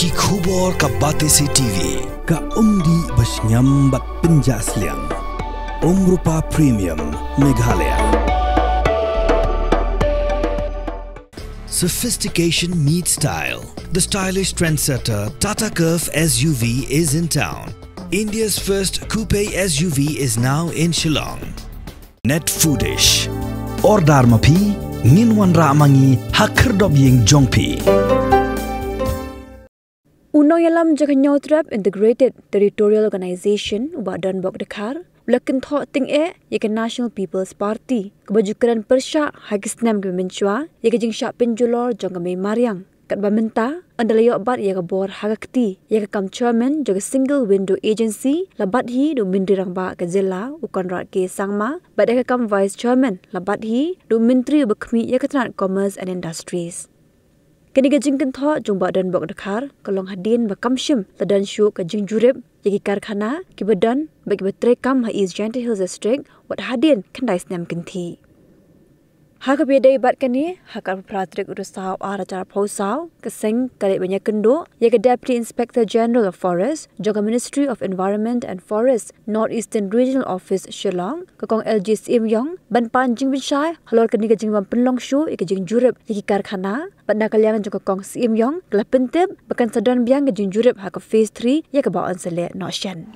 ki khubor ka Batesi TV ka umdi basnyambat penjaslian Umrupa Premium Meghalaya. Sophistication meets style. The stylish trendsetter Tata Curve SUV is in town. India's first coupe SUV is now in Shillong. Net Foodish. Ordar mapi nginwan ramangi hakerdob ying jongpi. Unoyalam Jaganyotrap Integrated Territorial Organization Ubadan Bok Dekar Blaken Thought Ting Yaka National People's Party Kebajukaran Persya Hagisnam Gemenchua Yaka Jing Syak Penjulor Jongame Mariang Kat Bamenta Andalayok Bat Yaka Bor Hagakti Yaka Kam Chairman Jaga Single Window Agency Labat Hi Du Mindri Rangba Kazilla Ukonrat Ke Sangma Bat Yaka Kam Vice Chairman Labat Hi Du Menteri Ubekmi Yaka Trans Commerce and Industries. Kini gajing kentho jumpa dan bok dekar kalong hadin bakamshim ladan syu kajing jurib yagi karkhana ki badan bagi betrekam ha East Gentle Hills District wat hadin kendai snam kenti. Haka bedai bat kani haka pratrik urusaw aracara pausaw keseng kali banyak kendo yaga Deputy Inspector General of Forest jaga Ministry of Environment and Forest Northeastern Regional Office Shillong kakong LG Sim Yong ban panjing binsyai halor kani gajing ban penlong syu ikajing jurib yagi karkhana bat nakaliangan jaga kakong Sim Yong kala pentip bakan sadan biang gajing jurib haka phase 3 yaga bawaan sele no shen.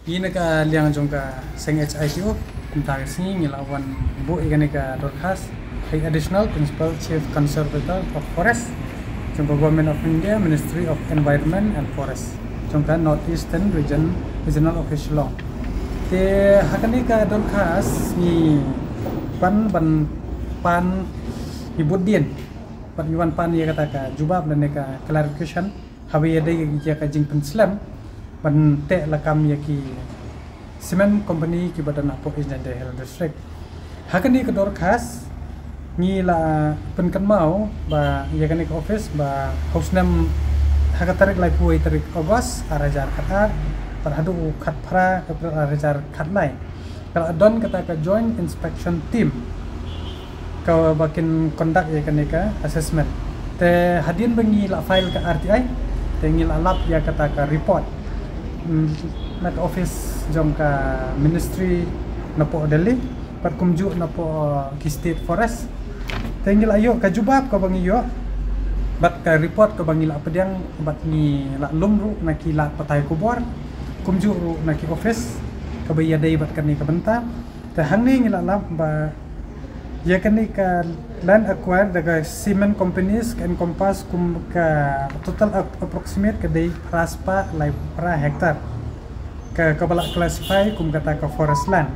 Ini ka liang jongka seng HITO tentang sini ngelawan bu ikan ka dorkas additional principal chief conservator of forest jongka Government of India Ministry of Environment and Forest jongka Northeastern Regional Office Shillong. Te hakani ka dorkas ni pan ibudien pan iwan pan ya kata ka jubab dan ka clarification hawi ada ya ka jing penslam ban te lakam yaki cement company ki badan apo East Gentle Hills District hakani ke dorkas ni la penkan mau ba yakani ke office ba hausnam hakatarik lai puai tarik Ogos arajar kata terhadu khat phra ke arajar khat lai kalau adon kata ke joint inspection team ke bakin conduct yakani ke assessment te hadin bengi la file ke RTI te ngil alap ya kata ke report nak office jongka ministry napo Delhi pat kumju napo ki state forest tengil ayo ka jubab ka bangiyo bat ka report ka bangila pediang bat ni la lumru naki la patai kubor kumju ru naki office ka bayadai bat kan ni ka benta ta hangni ngila lam ba ya kan ni ka land acquired daga cement companies can encompass kum ka total approximate ka dei praspa lai pra hektar ke kepala classify kum kata ke forest land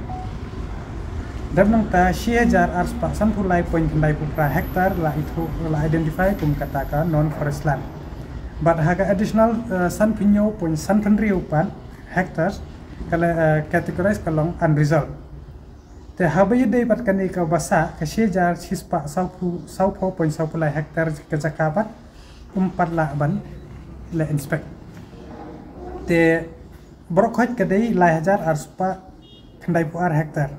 dan nang ta 6000 arspa sampulai point kendai per hektar la itu la identify kum kata ke non forest land but haga additional san pinyo point san penriupan hectares kala categorize kalong unresolved te habai dei pat kani ka basa ke 6000 sispa saupo point sampulai hektar ke jakabat umpat la ban la inspect te Brokhoit kadai 1000 arspa kendai puar hektar.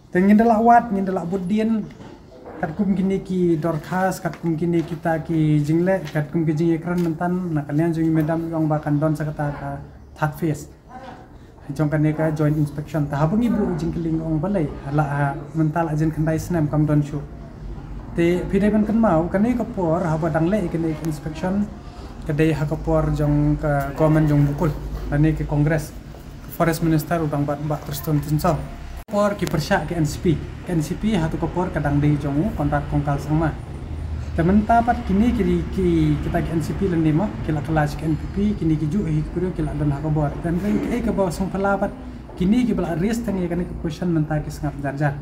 Tengin delak wat, ngin delak budien kat kum kini ki dorkas, kat kum kini kita ki jingle, kat kum ki jing ekran mentan nak kalian jung medam yang bahkan don sakata ka third phase. Jong kan ka joint inspection ta habung ibu jing keling ong balai hala mental ajen kendai senam kam don shu. Te pidai ban kan mau kan ni kapor haba dangle ikene inspection kedai hakapor jong ke government jong bukul ani ke kongres forest minister utang bat terus tinsau por ki persya ke NCP hatu kapor kadang dei jong kontrak kongkal sama temen tapat kini kita ke NCP lan lima kila kelas ke NPP kini ki ju kurio kila dan hakabor dan ke bawa song palabat kini ki bala risk tang yakani ke question menta ki sangap jarjar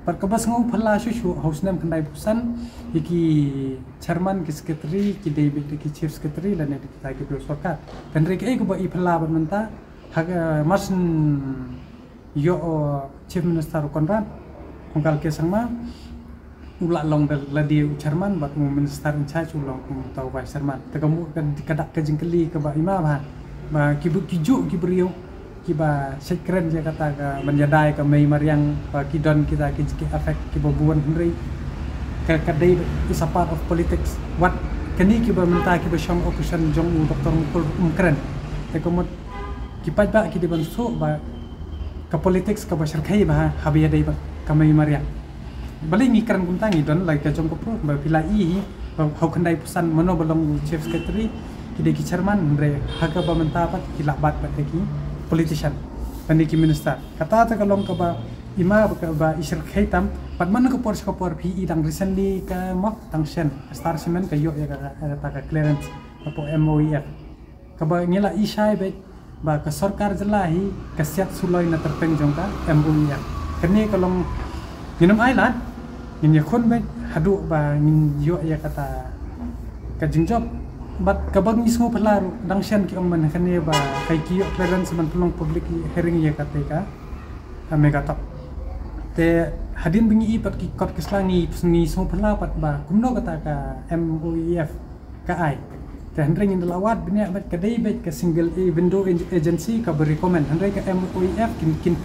par kabas ngau phala shu hausnam kendai pusan iki chairman ki secretary ki David ki chief secretary lan ne kita ki sorkat dan rek ko ba i phala ban menta haga mas yo chief minister konran kongkal ke sangma ulak long la di chairman bat minister in charge ulong tau vice chairman tekamu kadak ke jingkeli ke ba ima ba ki ju ki brio kiba sekren je kata ka menjadai ka mei mariang ki don kita ki efek ki bobuan hendri kadai is a part of politics. What kani ki ba menta ki ba shong operation jong Dr. Mukul keren. Te komot ki pai ba ki di ban so ba ka politics ka ba syarkai ba habiya dai ba kamai maria. Balik ni keren kum tangi don like ka jong ko pro ba pila I ba hau kandai pusan mano balong chief secretary ki de ki chairman re haga ba menta ba ki labat ba ki politician. Paniki minister kata ta kalong ka ba ima ba isir khaitam pat man ko por PE dang recently ka mok tang sen star cement ka yo ya ka clearance apo MOEF ka ba ngila isai be ba ka sarkar jelahi ka siat suloi na terpeng jong ka MOEF kani kalong minum island ngin ya khon be hadu ba ngin yo ya kata ka jingjob bat kabag mismo pala dang sen ki man kani ba kai ki clearance man tulong public hearing ya kata ka mega top te hadin bingi ipat ki kot keslangi ni so pala pat ba kumno kata ka MOEF ka ai te handring in lawat benya bat kadai bet ka single window agency ka recommend handring ka MOEF kin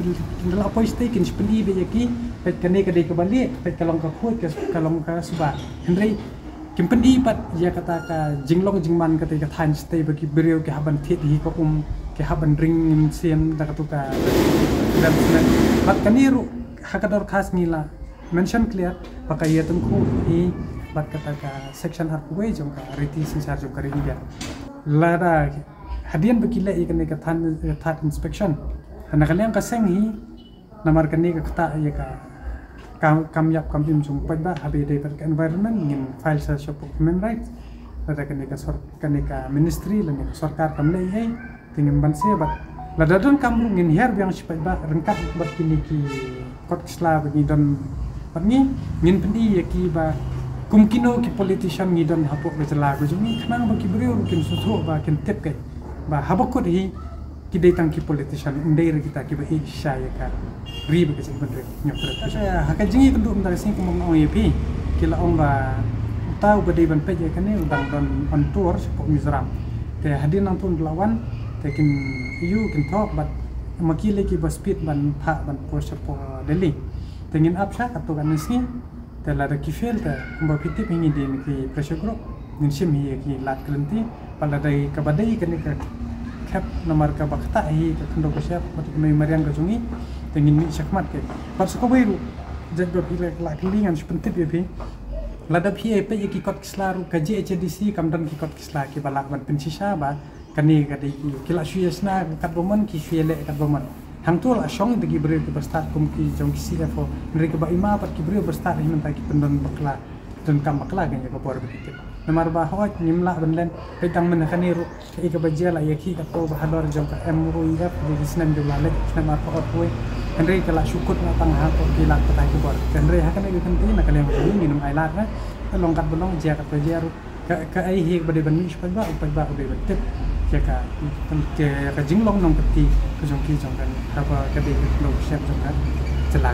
la apoi stay kin spendi be yaki bet kane kadai ka bali bet kalong ka khot ka kalong ka suba handring kim pendi pat ya kata ka jinglong jingman kata ka than stay bagi beriau ke haban thit hi ko ke haban ring siam da ka tu ka dan bat kaniru hakador khas nila mention clear pakai tengku hi bat kata ka section arkuwe jong ka riti sinsar jong ka ringa lada hadian bekile ikane ka than inspection ana kalian ka seng hi namar kani ka kata ya ka kamyap kampim jong pada habe de per environment ngin file sa shop human rights lada kani ka ministry lan ka sarkar kamle hai tingin banse bat lada don kamrung ngin her yang sipai ba rengkat bat kini ki kot sla bagi don patni ngin pendi yaki ba kumkino ki politician ngi don hapok be jela go jumi kanang ba ki brio kin susu ba kin tep kai ba habakot hi ki dei tang ki politician indai re kita ki ba isha ya ka ri ba ke bendre nyopre saya haka jingi kundu ndar sing ko mong yepi kila ong ba tau ba dei ban pe ya kane udang don on tour sepok Mizoram te hadin nang pun lawan te kin you kin talk but makile ki ba speed ban pha ban po sepo Delhi tengin apsha atau kan nisi telah ada kifel te kumba pitip hingi di ki pressure group ninsim hi ki lat kelenti pala dai kabadai kan ka cap nomor ka bakta hi ka kendo ka siap patik mai marian ka jungi tengin ni sakmat ke pas ko biru jaddo pile la kilingan sepentip ya pi lada pi pe ki kot kislaru ka JHDC kamdan ki kot kisla ki balak ban pensisa ba kani ka dai ki la suyasna kat boman ki suyele kat boman hang tu la shong de gibre ke bestat kum ki jong ki CFO mereka ba ima pat ki brio bestat hi mentai ki pendon bakla dan kam bakla kan ya ko por begitu namar ba hot nimla benlen petang men kani ru ke ka bajia la yaki ka to ba halor jong ka MOEF di senam de lale senam apa oi henry kala syukut na tang ha ko ki la ta ki bor henry ha kan ke kan tin na kalian ni minum ailat na longkat belong jia ka bajia ru ka ai hi ba de ban mi ba be tip ka ka jinglong nong peti ke jong ki jong kan apa ka de lo chef jong kan jela